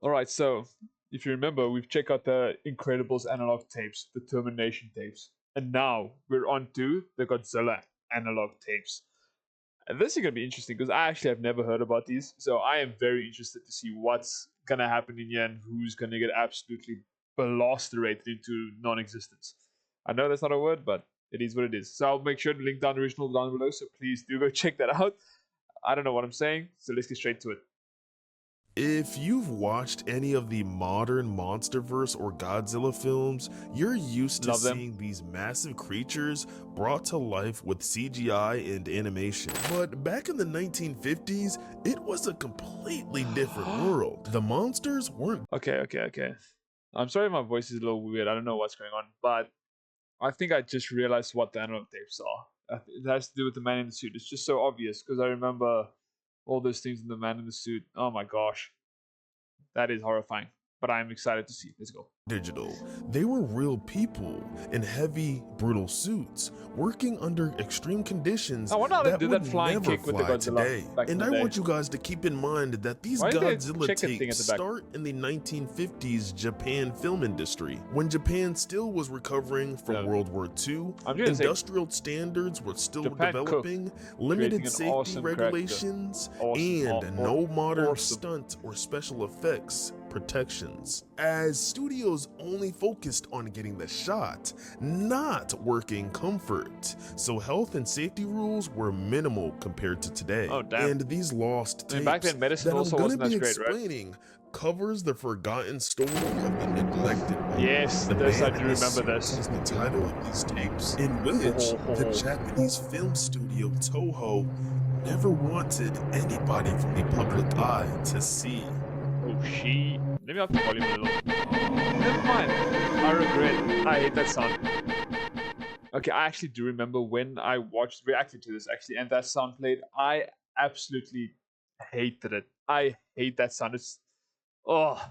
Alright, so if you remember, we've checked out the Incredibles analog tapes, the Termination tapes, and now we're on to the Godzilla analog tapes. And this is going to be interesting because I actually have never heard about these, so I am very interested to see what's going to happen in here and who's going to get absolutely blasted into non existence. I know that's not a word, but it is what it is. So I'll make sure to link down the original down below, so please do go check that out. I don't know what I'm saying, so let's get straight to it. If you've watched any of the modern MonsterVerse or Godzilla films, you're used to Love them. seeing these massive creatures brought to life with CGI and animation. But back in the 1950s, it was a completely different world. The monsters weren't Okay. I'm sorry my voice is a little weird. I don't know what's going on, but I think I just realized what the analog tapes are. It has to do with the man in the suit. It's just so obvious because I remember all those things in the man in the suit. Oh my gosh, that is horrifying. But I'm excited to see. Let's go. digital. They were real people in heavy, brutal suits, working under extreme conditions I wonder how they that did would that flying never kick with the fly Godzilla today. back in And the I day. want you guys to keep in mind that these Why did they Godzilla check a thing tapes at the back? start in the 1950s Japan film industry, when Japan still was recovering from No. World War II, I'm gonna say industrial standards were still Japan developing, creating limited an safety awesome character. regulations, Awesome. and no modern awesome. stunt or special effects protections, as studios only focused on getting the shot, not working comfort. So health and safety rules were minimal compared to today. Oh, damn. And these lost I mean, back tapes then, medicine that I'm also gonna wasn't be as great, right? explaining covers the forgotten story of the neglected one. Yes, The this I Man do in the remember Suit this. is the title of these tapes, in which the Japanese film studio Toho never wanted anybody from the public eye to see. Oh, she. Maybe I'll have to volume a little. Never mind. I regret. I hate that sound. Okay, I actually do remember when I reacted to this actually, and that sound played. I absolutely hated it. I hate that sound. It's oh,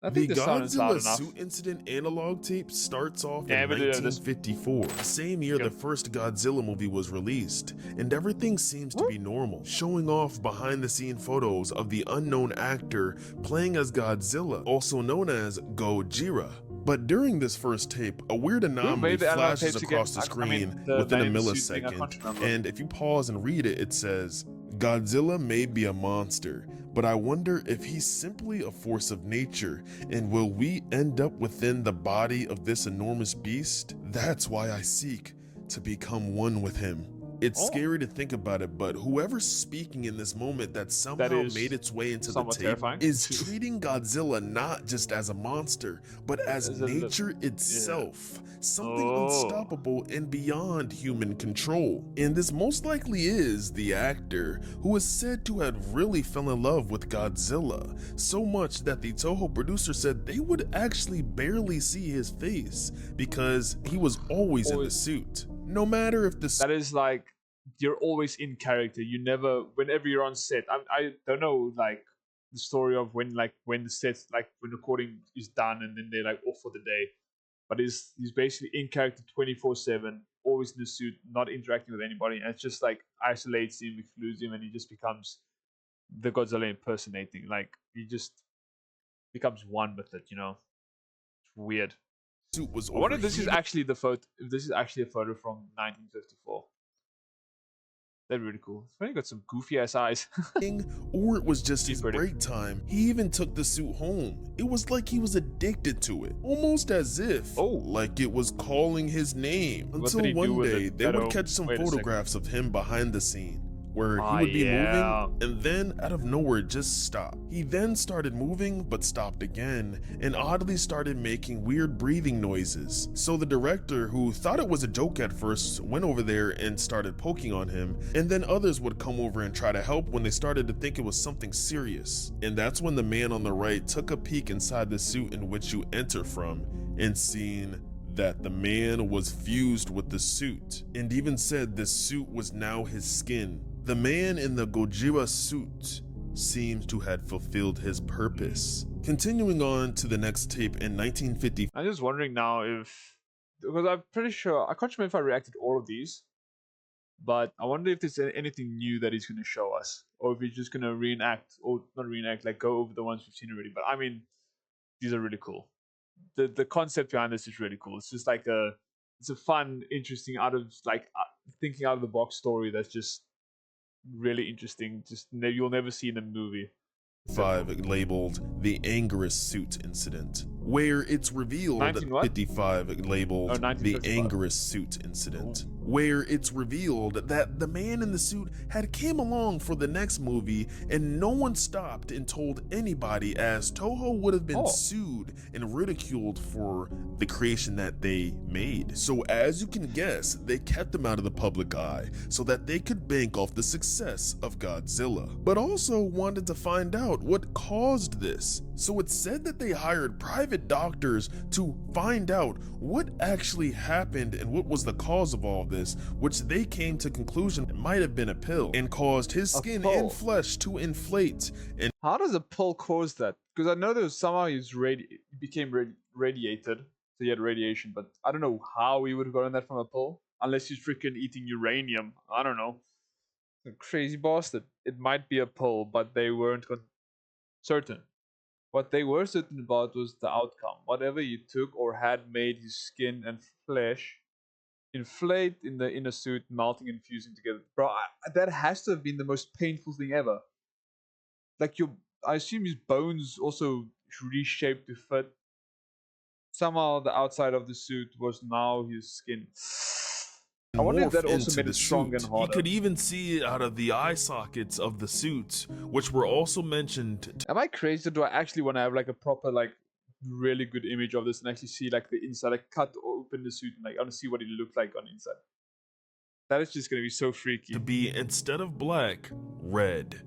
I The think the sound is loud Godzilla enough. suit incident analog tape starts off Yeah, in but this. 1954, the same year the Yep. first Godzilla movie was released, and everything seems to be normal, showing off behind the scene photos of the unknown actor playing as Godzilla, also known as Gojira. But during this first tape, a weird anomaly made the analog flashes tapes again? across the screen the within a man in the suit thing, I can't millisecond, remember. and if you pause and read it, it says, Godzilla may be a monster, but I wonder if he's simply a force of nature, and will we end up within the body of this enormous beast? That's why I seek to become one with him. It's Oh. scary to think about it, but whoever's speaking in this moment that somehow is made its way into the somewhat tape terrifying. is treating Godzilla not just as a monster, but as As a nature itself, something Oh. unstoppable and beyond human control. And this most likely is the actor who is said to have really fell in love with Godzilla, so much that the Toho producer said they would actually barely see his face because he was always in the suit. No matter if the That is like you're always in character. You never, whenever you're on set. I don't know like the story of when the sets when recording is done and then they're like off for the day. But he's basically in character 24/7, always in the suit, not interacting with anybody, and it's just like isolates him, excludes him, and he just becomes the Godzilla impersonating. Like he just becomes one with it. It's weird. suit was I wonder if this is overheated actually the photo. If this is actually a photo from 1954. That'd be really cool. It's funny, got some goofy ass eyes. or it was just his Pretty. break time. He even took the suit home. It was like he was addicted to it, almost as if like it was calling his name. What did Until he do one with day it? they would catch some Wait a second. photographs of him behind the scene, where Ah, he would be yeah. moving and then out of nowhere just stop. He then started moving but stopped again and oddly started making weird breathing noises. So the director, who thought it was a joke at first, went over there and started poking on him, and then others would come over and try to help when they started to think it was something serious. And that's when the man on the right took a peek inside the suit in which you enter from and seen that the man was fused with the suit, and even said the suit was now his skin. The man in the Gojira suit seems to have fulfilled his purpose. Continuing on to the next tape in 1950. I'm just wondering now because I'm pretty sure I can't remember if I reacted to all of these, But I wonder if there's anything new that he's going to show us, or if he's just going to reenact, or not reenact, like go over the ones we've seen already. But I mean, these are really cool. The concept behind this is really cool. It's just like it's a fun, interesting, thinking out of the box story that's just really interesting. Just you'll never see in a movie. 5 labeled the Angerous Suit Incident, where it's revealed 19 what? 55 labeled the 1955. Angerous Suit Incident, where it's revealed that the man in the suit had came along for the next movie and no one stopped and told anybody, as Toho would have been sued and ridiculed for the creation that they made. So as you can guess, they kept him out of the public eye so that they could bank off the success of Godzilla, but also wanted to find out what caused this. So it's said that they hired private doctors to find out what actually happened and what was the cause of all this, which they came to conclusion it might have been a pill and caused his skin and flesh to inflate. And how does a pill cause that? Because I know there was somehow he became radiated, so he had radiation, but I don't know how he would have gotten that from a pill, unless he's freaking eating uranium. I don't know. A crazy bastard. It might be a pill, but they weren't certain. What they were certain about was the outcome. Whatever he took or had made his skin and flesh inflate in the inner suit, melting and fusing together. Bro, that has to have been the most painful thing ever. Like I assume his bones also reshaped to fit. Somehow the outside of the suit was now his skin. I wonder if that also made it strong and harder. You could even see it out of the eye sockets of the suit, which were also mentioned. Am I crazy? Or do I actually want to have like a proper, like, really good image of this and actually see like the inside, like cut open the suit and like I want to see what it looked like on the inside? That is just gonna be so freaky. To be, instead of black, red.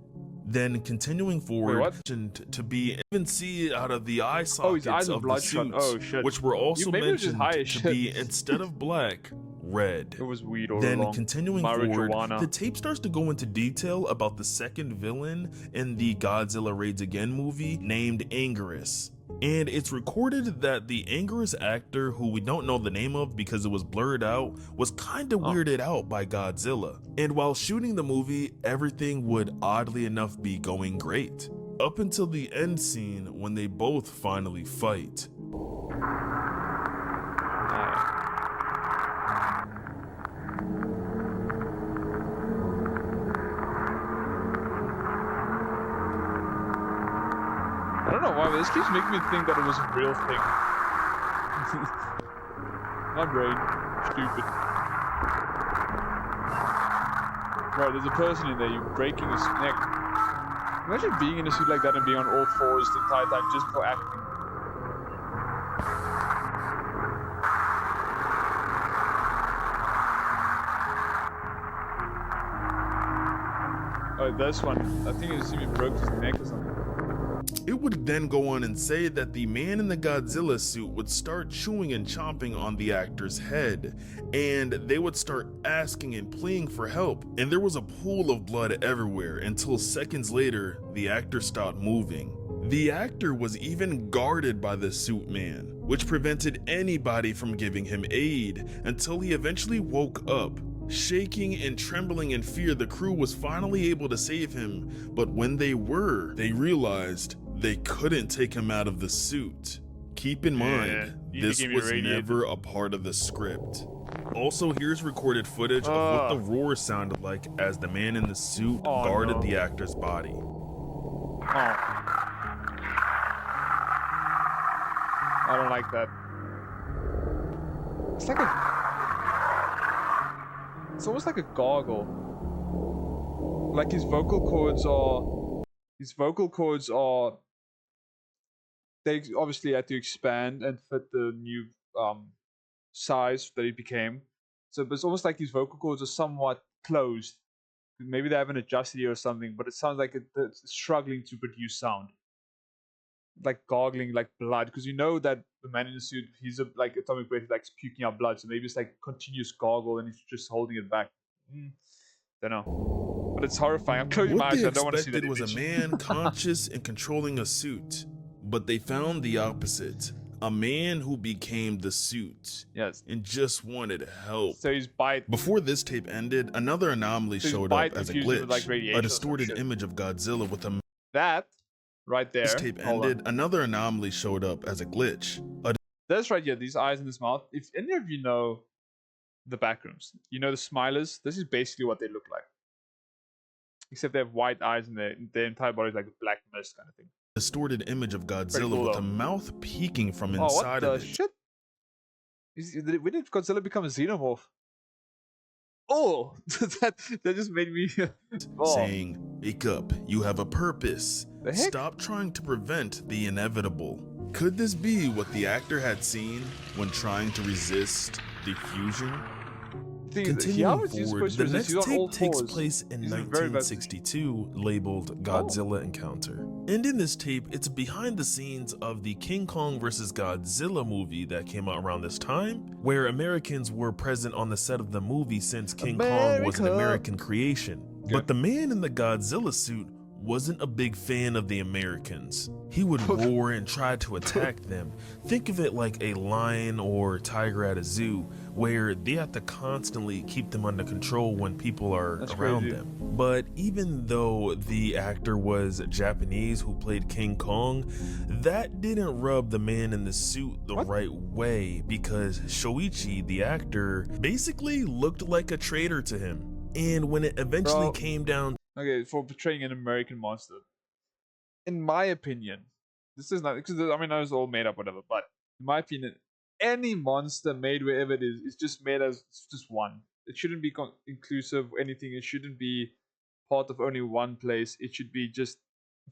Then continuing forward, to be even see it out of the eye sockets his eyes are of the bloodshot. suit, which were also mentioned to be, instead of black, red. It was weed all then along. Continuing forward, the tape starts to go into detail about the second villain in the Godzilla Raids Again movie named Angerous. And it's recorded that the Angerous actor, who we don't know the name of because it was blurred out, was kinda weirded out by Godzilla. And while shooting the movie, everything would oddly enough be going great. Up until the end scene when they both finally fight. I don't know why, but this keeps making me think that it was a real thing. My brain, stupid. Right, there's a person in there, you're breaking his neck. Imagine being in a suit like that and being on all fours the entire time just for acting. Oh, this one. I think it even broke his neck or something. It would then go on and say that the man in the Godzilla suit would start chewing and chomping on the actor's head, and they would start asking and pleading for help, and there was a pool of blood everywhere until seconds later, the actor stopped moving. The actor was even guarded by the suit man, which prevented anybody from giving him aid until he eventually woke up. Shaking and trembling in fear, the crew was finally able to save him, but when they realized they couldn't take him out of the suit. Keep in mind, this was never a part of the script. Also, here's recorded footage of what the roar sounded like as the man in the suit guarded the actor's body. I don't like that. It's like it's almost like a gargle. Like his vocal cords are they obviously had to expand and fit the new size that it became. So but it's almost like his vocal cords are somewhat closed. Maybe they haven't adjusted it or something, but it sounds like it's struggling to produce sound. Like gargling like blood, because you know that the man in the suit, he's like atomic breath, like puking out blood, so maybe it's like continuous gargle and he's just holding it back. Don't know, but it's horrifying. I'm closing my eyes. I don't want to see that image. Was a man conscious and controlling a suit, but they found the opposite. a man who became the suit Yes. and just wanted help. So his bite. Before this tape ended, another anomaly So his showed bite up as a infused him with, like, glitch, radiation a or some distorted shit. image of Godzilla with a That right there. This tape Hold on. ended, another anomaly showed up as a glitch. This right here, these eyes in this mouth. If any of you know the backrooms, you know the smilers. This is basically what they look like, except they have white eyes and their entire body is like a black mist kind of thing. Distorted image of Godzilla cool, with though. a mouth peeking from Oh, what inside the of it. shit? When did Godzilla become a xenomorph? Oh, that just made me Saying, "Wake up, you have a purpose. The heck? Stop trying to prevent the inevitable." Could this be what the actor had seen when trying to resist diffusion? Continuing forward, the next tape takes place in 1962, labeled Godzilla Encounter. And in this tape, it's behind the scenes of the King Kong vs. Godzilla movie that came out around this time, where Americans were present on the set of the movie since King Kong was an American creation. But the man in the Godzilla suit wasn't a big fan of the Americans. He would roar and try to attack them. Think of it like a lion or tiger at a zoo, where they have to constantly keep them under control when people are around them. But even though the actor was Japanese who played King Kong, that didn't rub the man in the suit the right way, because Shoichi, the actor, basically looked like a traitor to him. And when it eventually came down for portraying an American monster, in my opinion, this is not because I mean I was all made up, whatever. But in my opinion, any monster made wherever it is just made as just one. It shouldn't be inclusive or anything. It shouldn't be part of only one place. It should be just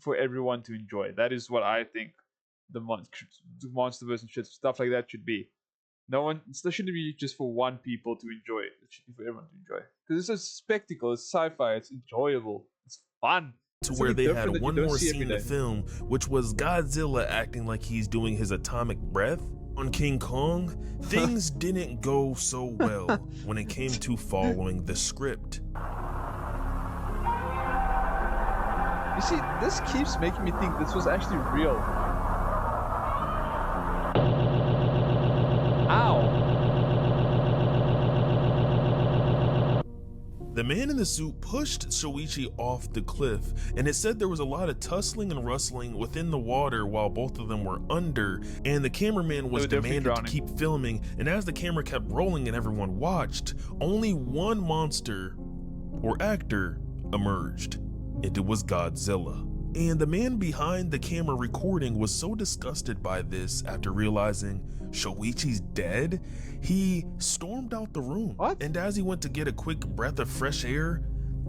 for everyone to enjoy. That is what I think the monsterverse and shit stuff like that should be. No one, it shouldn't be just for one people to enjoy it. It should be for everyone to enjoy. Because it's a spectacle, it's sci-fi, it's enjoyable, it's fun. To where they had one more scene in the film, which was Godzilla acting like he's doing his atomic breath. On King Kong, things didn't go so well when it came to following the script. You see, this keeps making me think this was actually real. Ow! The man in the suit pushed Shoichi off the cliff, and it said there was a lot of tussling and rustling within the water while both of them were under, and the cameraman was demanded to keep filming, and as the camera kept rolling and everyone watched, only one monster, or actor, emerged, and it was Godzilla. And the man behind the camera recording was so disgusted by this after realizing Shoichi's dead, he stormed out the room. And as he went to get a quick breath of fresh air,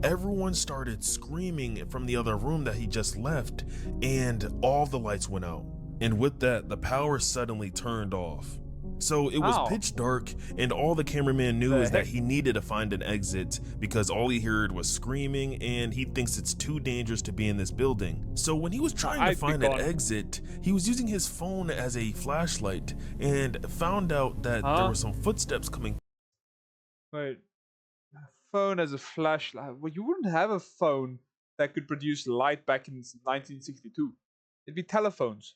everyone started screaming from the other room that he just left, and all the lights went out. And with that, the power suddenly turned off. So it was pitch dark, and all the cameraman knew is that he needed to find an exit because all he heard was screaming, and he thinks it's too dangerous to be in this building. So when he was trying to find an exit, he was using his phone as a flashlight and found out that there were some footsteps coming. Wait, phone as a flashlight? Well, you wouldn't have a phone that could produce light back in 1962. It'd be telephones,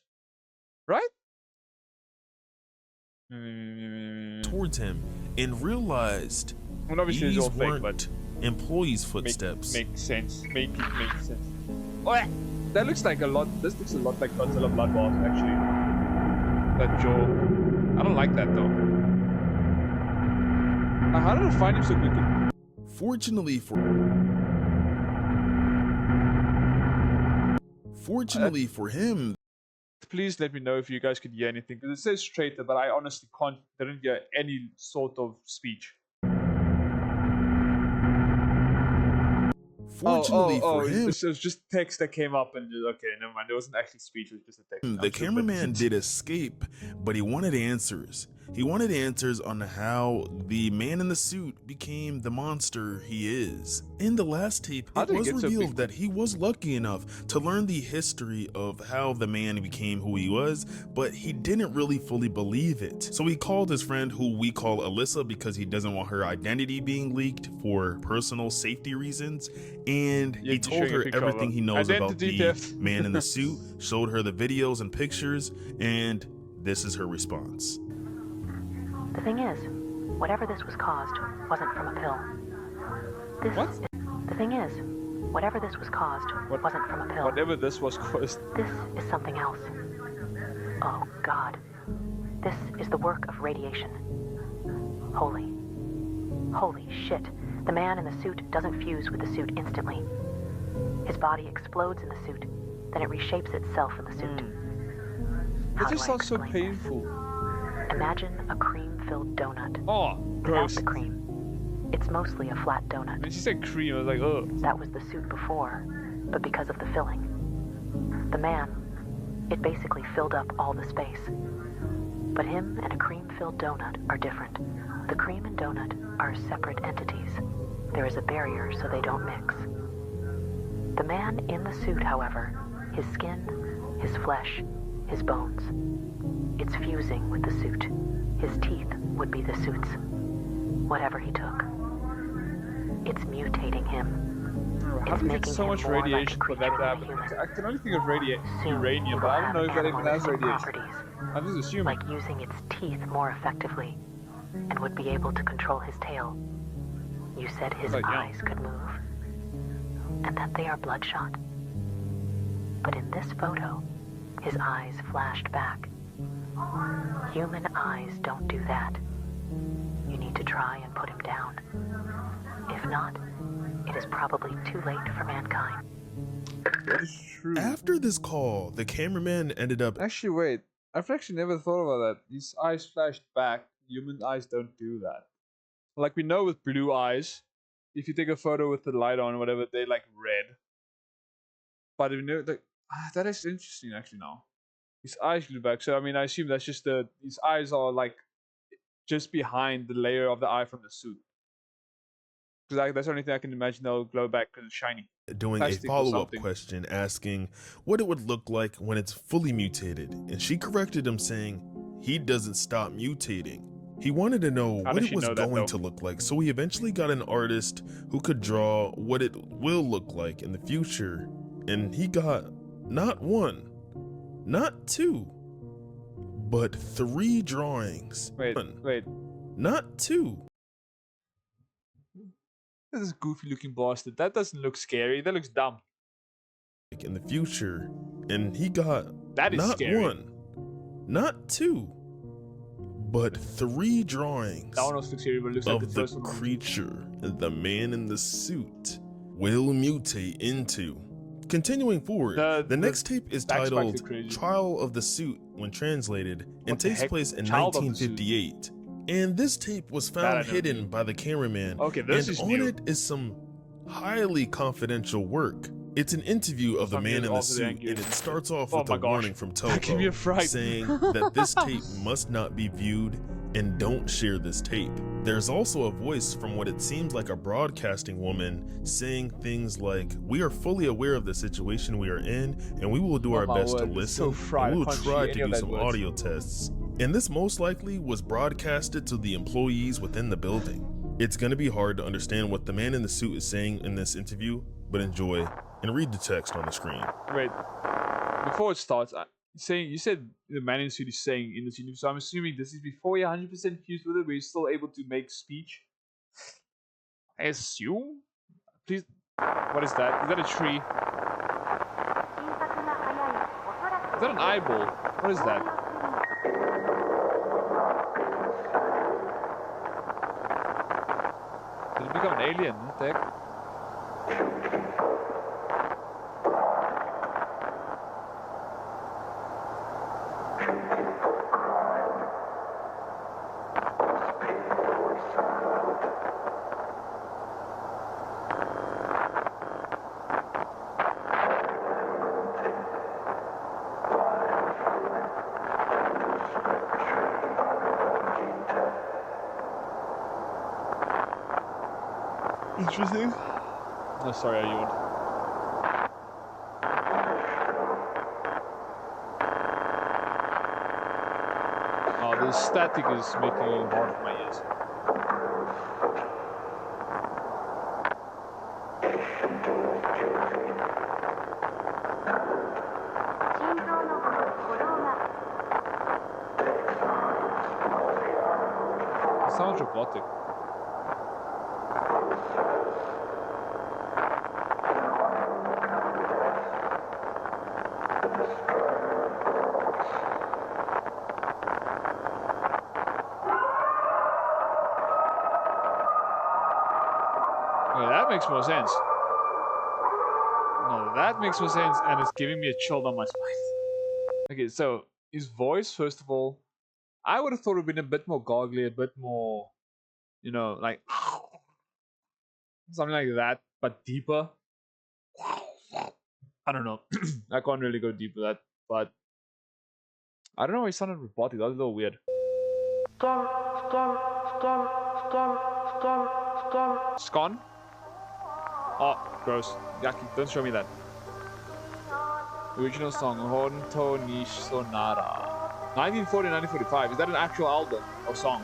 right? Towards him and realized these weren't employees' footsteps. Makes sense. Make sense. Oh, that looks like a lot. This looks a lot like Godzilla Bloodbath, actually. That jaw. I don't like that though. How did I find him so quickly? Fortunately for him. Please let me know if you guys could hear anything, because it says traitor, but I honestly didn't hear any sort of speech. Fortunately for him, it was just text that came up, and okay, never mind. It wasn't actually speech; it was just a text. The cameraman did escape, but he wanted answers. He wanted answers on how the man in the suit became the monster he is. In the last tape, it was revealed that he was lucky enough to learn the history of how the man became who he was, but he didn't really fully believe it. So he called his friend, who we call Alyssa because he doesn't want her identity being leaked for personal safety reasons, and he told her everything he knows about the man in the suit, showed her the videos and pictures, and This is her response. The thing is, whatever this was caused wasn't from a pill. The thing is, whatever this was caused wasn't from a pill. Whatever this was caused. This is something else. Oh, God. This is the work of radiation. Holy shit. The man in the suit doesn't fuse with the suit instantly. His body explodes in the suit, then it reshapes itself in the suit. That just sounds so painful. Imagine a cream-filled donut. Oh, gross. Without the cream. It's mostly a flat donut. When she said cream, I was like, oh. That was the suit before, but because of the filling. The man, it basically filled up all the space. But him and a cream-filled donut are different. The cream and donut are separate entities. There is a barrier so they don't mix. The man in the suit, however, his skin, his flesh, his bones. It's fusing with the suit. His teeth would be the suit's. Whatever he took. It's mutating him. How do you get so much radiation for that to happen? I can only think of uranium, but I don't know if that even has radiation. I'm just assuming. Like using its teeth more effectively, and would be able to control his tail. You said his eyes could move, and that they are bloodshot. But in this photo, his eyes flashed back. Human eyes don't do that. You need to try and put him down. If not, it is probably too late for mankind. That is true. After this call, the cameraman ended up... Actually, wait. I've actually never thought about that. These eyes flashed back. Human eyes don't do that. Like we know with blue eyes, if you take a photo with the light on or whatever, they like red. But if you know, like, that is interesting actually now. His eyes glue back. So I mean, I assume that's just his eyes are like just behind the layer of the eye from the suit. Because that's the only thing I can imagine they'll glow back because it's shiny. Doing a follow-up question asking what it would look like when it's fully mutated, and she corrected him saying he doesn't stop mutating. He wanted to know what it was going to look like, so he eventually got an artist who could draw what it will look like in the future, and he got not one, not two, but 3 drawings. Wait. Not 2. This is goofy looking bastard. That doesn't look scary. That looks dumb. In the future, and he got not scary. 1, not 2, but 3 drawings that one looks scary, but it looks of like the creature the man in the suit will mutate into. Continuing forward, the next tape is titled Trial of the Suit when translated, and takes place in 1958. And this tape was found hidden by the cameraman, and on it is some highly confidential work. It's an interview of the man in the suit, and it starts off with a warning from Topo saying that this tape must not be viewed and don't share this tape. There's also a voice from what it seems like a broadcasting woman saying things like, "We are fully aware of the situation we are in, and we will do our best to listen, and we will try to do some audio tests." And this most likely was broadcasted to the employees within the building. It's going to be hard to understand what the man in the suit is saying in this interview, but enjoy and read the text on the screen. Wait, before it starts, you said the man in the suit is saying in this interview, so I'm assuming this is before you're 100% fused with it, but you're still able to make speech. I assume? Please, what is that? Is that a tree? Is that an eyeball? What is that? Did it become an alien? What the heck? Interesting. Oh, sorry, I yawned. Oh, the static is making it hard for my ears. sounds robotic. Okay, that makes more sense. No, that makes more sense, and it's giving me a chill down my spine. Okay, so his voice, first of all, I would have thought it would have been a bit more goggly, a bit more, you know, like something like that, but deeper. I don't know. I can't really go deep with that, but I don't know. He sounded robotic. That was a little weird. Scon? Oh, gross. Yucky. Don't show me that. Original song, Honto Nish Sonara. 1940, 1945. Is that an actual album or song?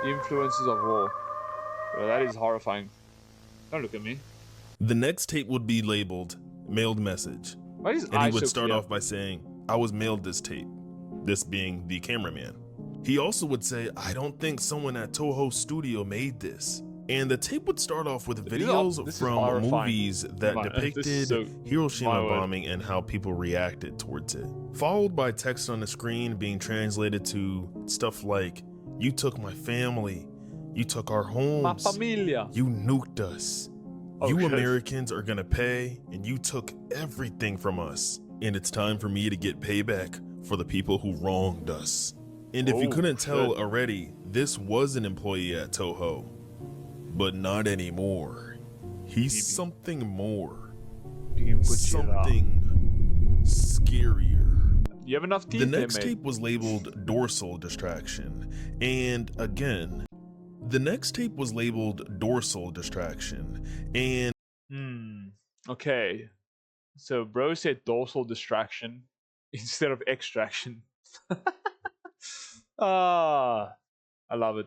Influences of War. Well, that is horrifying. Don't look at me. The next tape would be labeled Mailed Message. Why is his And he eyes would so start clear? off by saying, I was mailed this tape. This being the cameraman. He also would say, I don't think someone at Toho Studio made this. And the tape would start off with videos this is from horrifying. movies that This is depicted so Hiroshima my word. bombing and how people reacted towards it. Followed by text on the screen being translated to stuff like, you took my family, you took our Ma homes, familia. you nuked us. Oh, You shit. Americans are gonna pay, and you took everything from us. And it's time for me to get payback for the people who wronged us. And if you Oh, couldn't tell shit. already, this was an employee at Toho. But not anymore. He's Maybe. something more. Godzilla. Something scarier. You have enough teeth The there, next mate. tape was labeled Dorsal Distraction. And again, the next tape was labeled Dorsal Distraction. And Okay. So bro said dorsal distraction instead of extraction. Ah, I love it.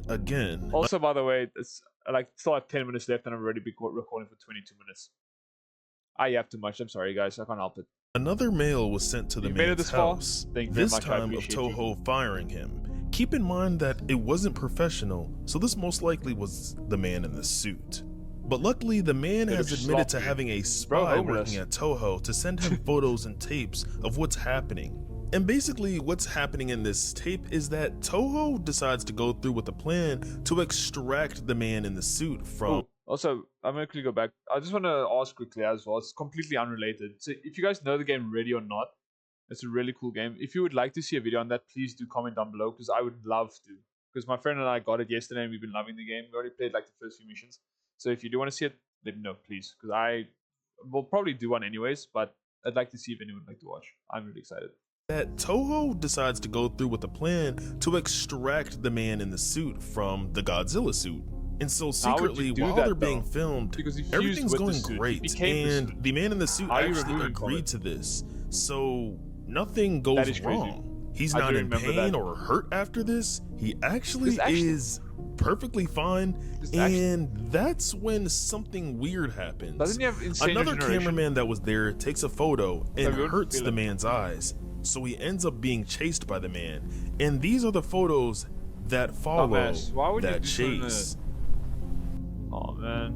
again, Also, by the way, it's like still have 10 minutes left, and I've already been recording for 22 minutes. I have too much. I'm sorry, guys. I can't help it. another mail was sent to the You made it man's this far? house, Thank you very this much. I time of appreciate you. Toho firing him. Keep in mind that it wasn't professional, so this most likely was the man in the suit. But luckily, the man Bit has of admitted to sloppy. having a Bro, spy homeless. working at Toho to send him photos and tapes of what's happening. And basically, what's happening in this tape is that Toho decides to go through with a plan to extract the man in the suit from. Oh, also, I'm going to quickly go back. I just want to ask quickly as well. It's completely unrelated. So if you guys know the game Ready or Not, it's a really cool game. If you would like to see a video on that, please do comment down below, because I would love to. Because my friend and I got it yesterday and we've been loving the game. We already played like the first few missions. So if you do want to see it, let me know, please. Because I will probably do one anyways, but I'd like to see if anyone would like to watch. I'm really excited. That Toho decides to go through with a plan to extract the man in the suit from the Godzilla suit. And so How would you secretly, do while that, they're being though? filmed, Because he fused everything's with the going suit. He great. became the And suit. the man in the suit How are you actually removing from agreed it? to this. So nothing That goes is crazy. wrong. He's I not do in remember pain that. or hurt after this. He actually This actually- is perfectly fine. This actually- And that's when something weird happens. Doesn't he have insane Another regeneration? cameraman that was there takes a photo and Everyone hurts feel the it. man's eyes, so he ends up being chased by the man. And these are the photos that follow Dumbass. Why would you that do something chase. Oh, man.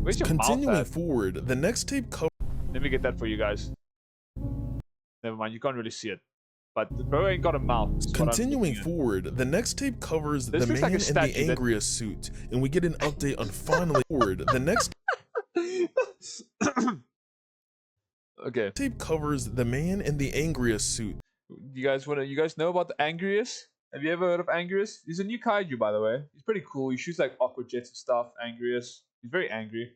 Where's your mouth Continuing at? forward, the next tape covers Let me get that for you guys. Never mind, you can't really see it. But the bro ain't got a mouth. is what I'm Continuing looking at. forward, the next tape covers This the looks man like a in statue the that- angriest suit, and we get an update on finally forward. The next Okay. tape covers the man in the angriest suit. You guys know about the Angrius? Have you ever heard of Angrius? He's a new kaiju, by the way. He's pretty cool. He shoots like aqua jets and stuff. Angrius. He's very angry.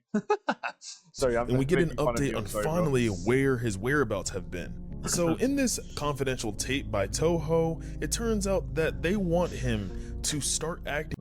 Sorry, I'm And we get an making fun of update you. I'm on sorry, bro. finally where his whereabouts have been. So in this confidential tape by Toho, it turns out that they want him to start acting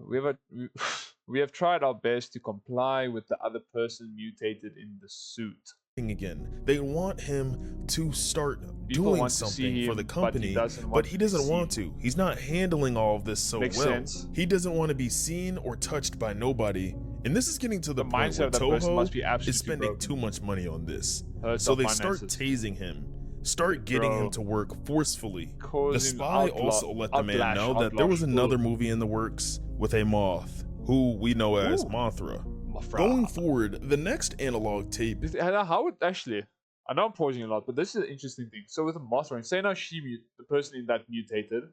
We have tried our best to comply with the other person mutated in the suit. again. They want him to start People doing want to see something for him, the but he company, doesn't but he doesn't be want seen. to. He's not handling all of this so Makes well. sense. He doesn't want to be seen or touched by nobody. And this is getting to the, point mindset where of that person must Toho be absolutely is spending broken. too much money on this. Hurts So our they start finances. tasing him. start getting him Bro. to work forcefully. Cause The him spy also let the man know that there was another movie in the works with a moth, who we know as Mothra. Going forward, the next analog tape. How would actually? I know I'm pausing a lot, but this is an interesting thing. So with the Mothra, say now the person in that mutated,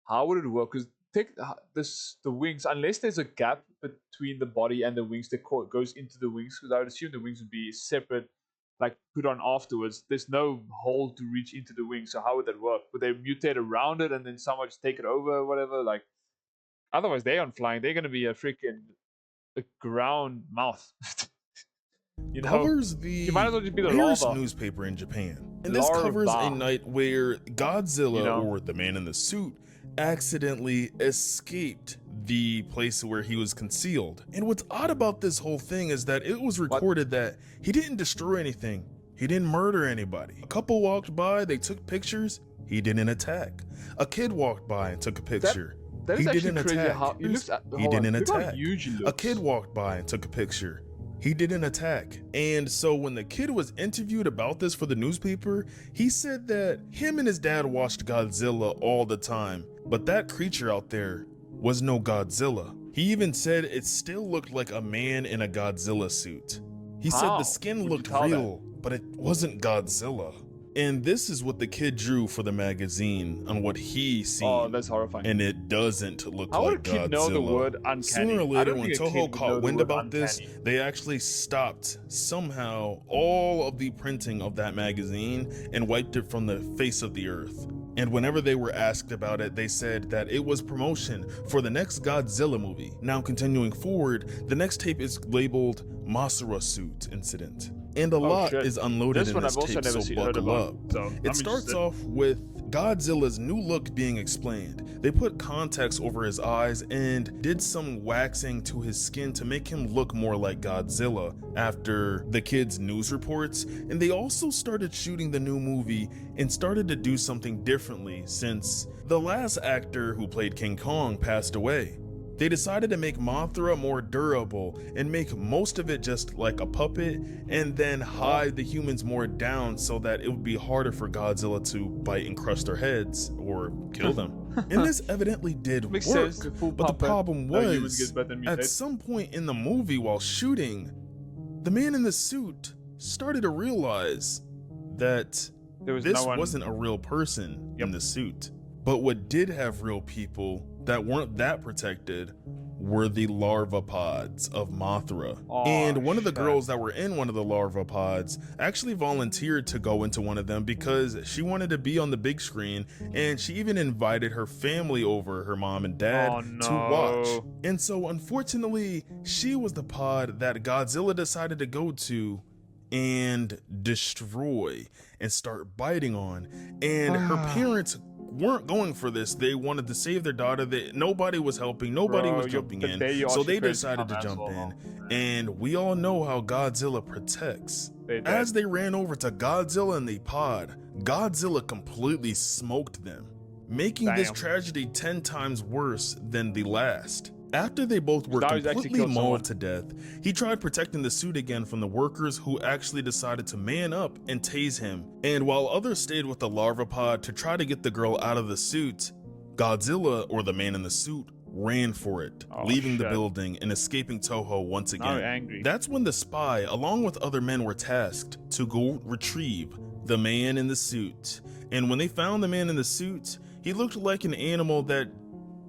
how would it work? Because take the wings, unless there's a gap between the body and the wings that goes into the wings, because I would assume the wings would be separate, like put on afterwards. There's no hole to reach into the wings, so how would that work? Would they mutate around it and then someone just take it over or whatever? Like, otherwise they aren't flying. They're gonna be a ground mouth. You know, Covers you might as well just be the rarest larva. newspaper in Japan. And this covers a night where Godzilla, or the man in the suit, accidentally escaped the place where he was concealed. And what's odd about this whole thing is that it was recorded that he didn't destroy anything. He didn't murder anybody. A couple walked by, they took pictures. He didn't attack. A kid walked by and took a picture. That is he actually didn't crazy attack. how He didn't attack. A A kid walked by and took a picture. He didn't attack. And so when the kid was interviewed about this for the newspaper, he said that him and his dad watched Godzilla all the time, but that creature out there was no Godzilla. He even said it still looked like a man in a Godzilla suit. He said the skin looked real, but it wasn't Godzilla. And this is what the kid drew for the magazine on what he seen. Oh, that's horrifying. And it doesn't look How would like a kid Godzilla. know the word uncanny? Sooner or I later, don't when think a kid Toho would know caught the wind word about this, uncanny. they actually stopped somehow all of the printing of that magazine and wiped it from the face of the earth. And whenever they were asked about it, they said that it was promotion for the next Godzilla movie. Now continuing forward, the next tape is labeled Masura Suit Incident. And a lot is unloaded in this tape, so buckle up. It starts off with Godzilla's new look being explained. They put context over his eyes and did some waxing to his skin to make him look more like Godzilla after the kids' news reports. And they also started shooting the new movie and started to do something differently since the last actor who played King Kong passed away. They decided to make Mothra more durable and make most of it just like a puppet, and then hide the humans more down so that it would be harder for Godzilla to bite and crush their heads or kill them. And this evidently did work, but the problem was, at some point in the movie while shooting, the man in the suit started to realize that this wasn't a real person in the suit. But what did have real people that weren't that protected were the larva pods of Mothra. And one of the girls that were in one of the larva pods actually volunteered to go into one of them because she wanted to be on the big screen, and she even invited her family over, her mom and dad, to watch. And so unfortunately, she was the pod that Godzilla decided to go to and destroy and start biting on. And her parents weren't going for this. They wanted to save their daughter. Nobody was helping. Nobody was jumping in. So they decided to jump in. And we all know how Godzilla protects. As they ran over to Godzilla in the pod, Godzilla completely smoked them, making this tragedy 10 times worse than the last. After they both were completely mauled to death, he tried protecting the suit again from the workers, who actually decided to man up and tase him. And while others stayed with the larva pod to try to get the girl out of the suit, Godzilla, or the man in the suit, ran for it, leaving the building and escaping Toho once again. That's when the spy, along with other men, were tasked to go retrieve the man in the suit. And when they found the man in the suit, he looked like an animal that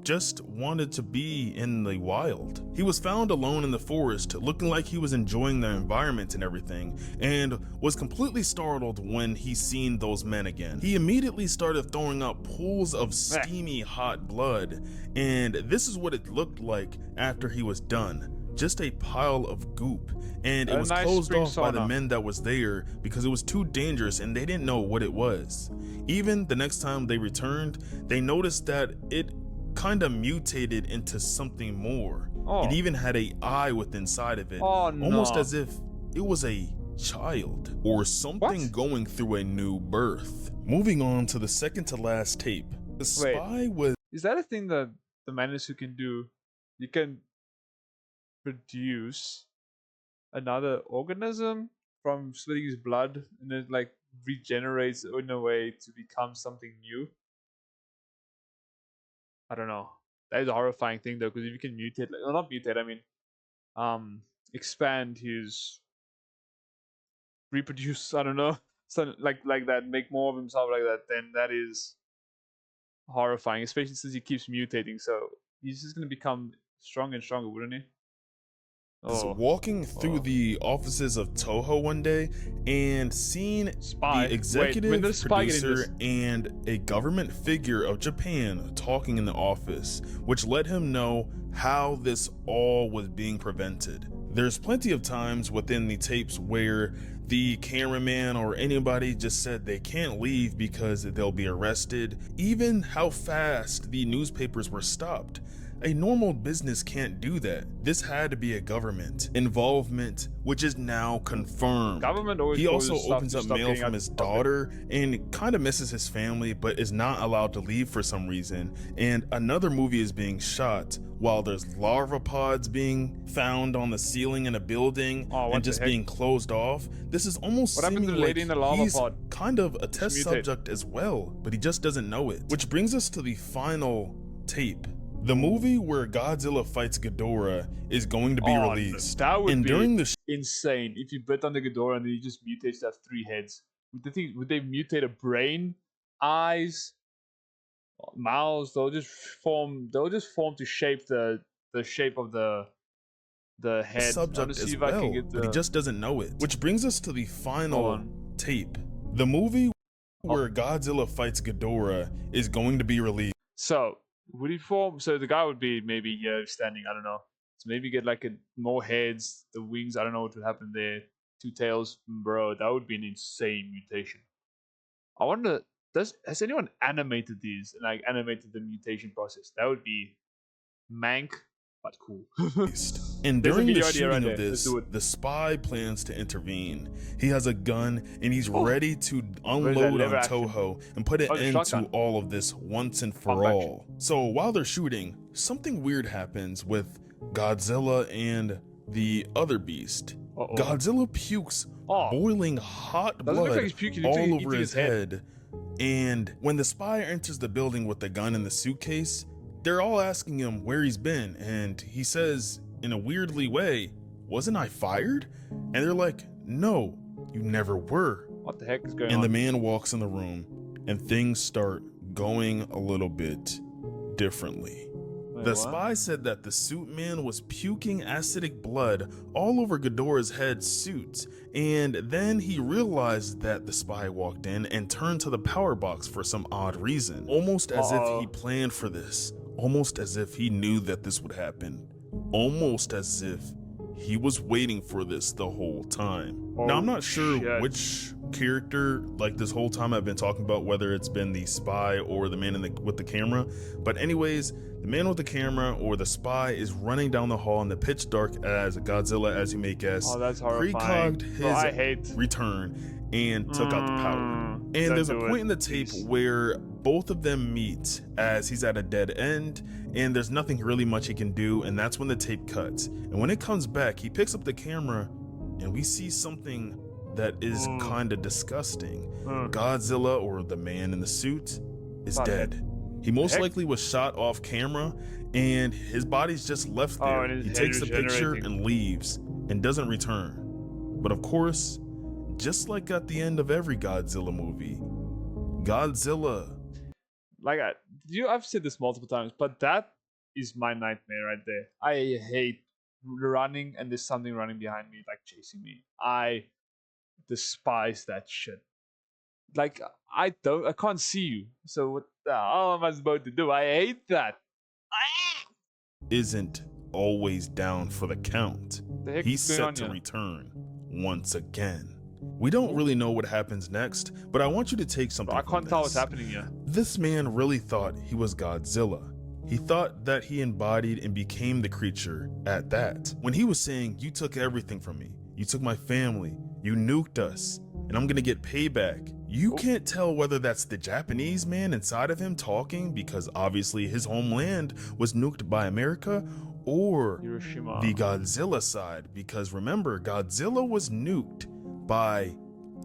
just wanted to be in the wild. He was found alone in the forest, looking like he was enjoying the environment and everything, and was completely startled when he seen those men again. He immediately started throwing up pools of steamy hot blood, and this is what it looked like after he was done. Just a pile of goop, and it was closed off by the men that was there because it was too dangerous and they didn't know what it was. Even the next time they returned, they noticed that it kind of mutated into something more. It even had an eye with inside of it, almost as if it was a child or something going through a new birth. Moving on to the second to last tape, the spy was... Is that a thing that the Manisu can do? You can produce another organism from splitting his blood, and then like regenerates in a way to become something new. I don't know. That is a horrifying thing though, because if you can mutate, like, well, not mutate, I mean, expand his reproduce. I don't know, so like that, make more of himself like that. Then that is horrifying, especially since he keeps mutating. So he's just gonna become stronger and stronger, wouldn't he? is Oh, walking through the offices of Toho one day and seeing Spy. the executive Wait, when does Spy get in producer this? and a government figure of Japan talking in the office, which let him know how this all was being prevented. There's plenty of times within the tapes where the cameraman or anybody just said they can't leave because they'll be arrested, even how fast the newspapers were stopped. A normal business can't do that. This had to be a government involvement, which is now confirmed. Government always He also causes stuff opens to up stop mail getting from out his to public. daughter and kind of misses his family, but is not allowed to leave for some reason. And another movie is being shot while there's larva pods being found on the ceiling in a building what and the just heck? being closed off. This is almost What happened to seeming the lady like in the lava he's pod? kind of a test mutate. subject as well, but he just doesn't know it. Which brings us to the final tape. The movie where Godzilla fights Ghidorah is going to be released. That would and be during the insane if you bit on the Ghidorah and then he just mutates to have 3 heads. Would they mutate a brain, eyes, mouths? They'll just form to shape the shape of the head. I subject wanna see as if I can well, get but he the- just doesn't know it. Which brings us to the Hold final on. tape. The movie where Godzilla fights Ghidorah is going to be released. So would he form? So the guy would be maybe here standing. I don't know. So maybe get like more heads, the wings. I don't know what would happen there. 2 tails, bro. That would be an insane mutation. I wonder, has anyone animated these? Like animated the mutation process? That would be mank, but cool. And There's a during the video idea shooting right of there. Let's this, do it. the spy plans to intervene. He has a gun and he's ready to Where's that unload on lever action? Toho and put an Oh, the end to shotgun. all of this once and for Pump action. all. So while they're shooting, something weird happens with Godzilla and the other beast. Uh-oh. Godzilla pukes boiling hot Doesn't look blood like he's puking, it looks like all he's over eating his his head. head. And when the spy enters the building with the gun in the suitcase, they're all asking him where he's been, and he says in a weirdly way, "Wasn't I fired?" And they're like, "No, you never were." What the heck is going And on? the man walks in the room and things start going a little bit differently. Wait, The what? spy said that the suit man was puking acidic blood all over Ghidorah's head suit, and then he realized that the spy walked in and turned to the power box for some odd reason, almost as if he planned for this, almost as if he knew that this would happen, almost as if he was waiting for this the whole time. Now, I'm not sure shit. which character, like this whole time I've been talking about, whether it's been the spy or the man with the camera, but anyways, the man with the camera or the spy is running down the hall in the pitch dark as Godzilla, as you may guess, Oh, that's horrifying. precogged Bro, I hate. his return and took out the power. And don't there's a do point it, in the tape please. where both of them meet as he's at a dead end and there's nothing really much he can do, and that's when the tape cuts. And when it comes back, he picks up the camera and we see something that is kind of disgusting. Godzilla, or the man in the suit, is What the dead. He most heck? likely was shot off camera and his body's just left there. and his He head takes the picture regenerating. and leaves and doesn't return. But of course, just like at the end of every Godzilla movie, Godzilla I've said this multiple times, but that is my nightmare right there. I hate running and there's something running behind me, like chasing me. I despise that shit. Like I can't see you. So what the hell am I supposed to do? I hate that. isn't always down for the count. The heck He's is going on set to here? return once again. We don't really know what happens next, but I want you to take something Bro, I from can't tell what's this. happening here. This man really thought he was Godzilla. He thought that he embodied and became the creature at that. When he was saying, "You took everything from me. You took my family. You nuked us. And I'm gonna get payback." You can't tell whether that's the Japanese man inside of him talking, because obviously his homeland was nuked by America, or Hiroshima. the Godzilla side, because remember, Godzilla was nuked by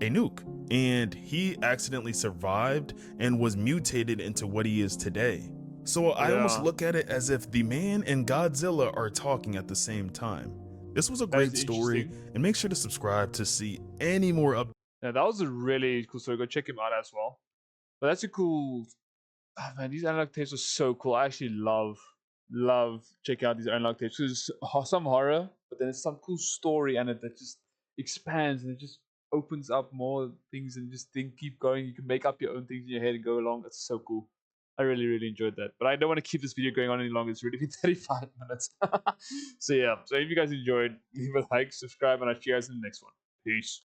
a nuke, and he accidentally survived and was mutated into what he is today. So I almost Yeah, look at it as if the man and Godzilla are talking at the same time. This was a that is great story, interesting. and make sure to subscribe to see any more updates. Yeah, that was a really cool story. Go check him out as well. But that's a cool. Ah, man, these analog tapes are so cool. I actually love checking out these analog tapes. There's some horror, but then there's some cool story in it that just expands and it just opens up more things and just keep going. You can make up your own things in your head and go along. It's so cool. I really enjoyed that. But I don't want to keep this video going on any longer. It's already been 35 minutes. So yeah. So if you guys enjoyed, leave a like, subscribe, and I'll see you guys in the next one. Peace.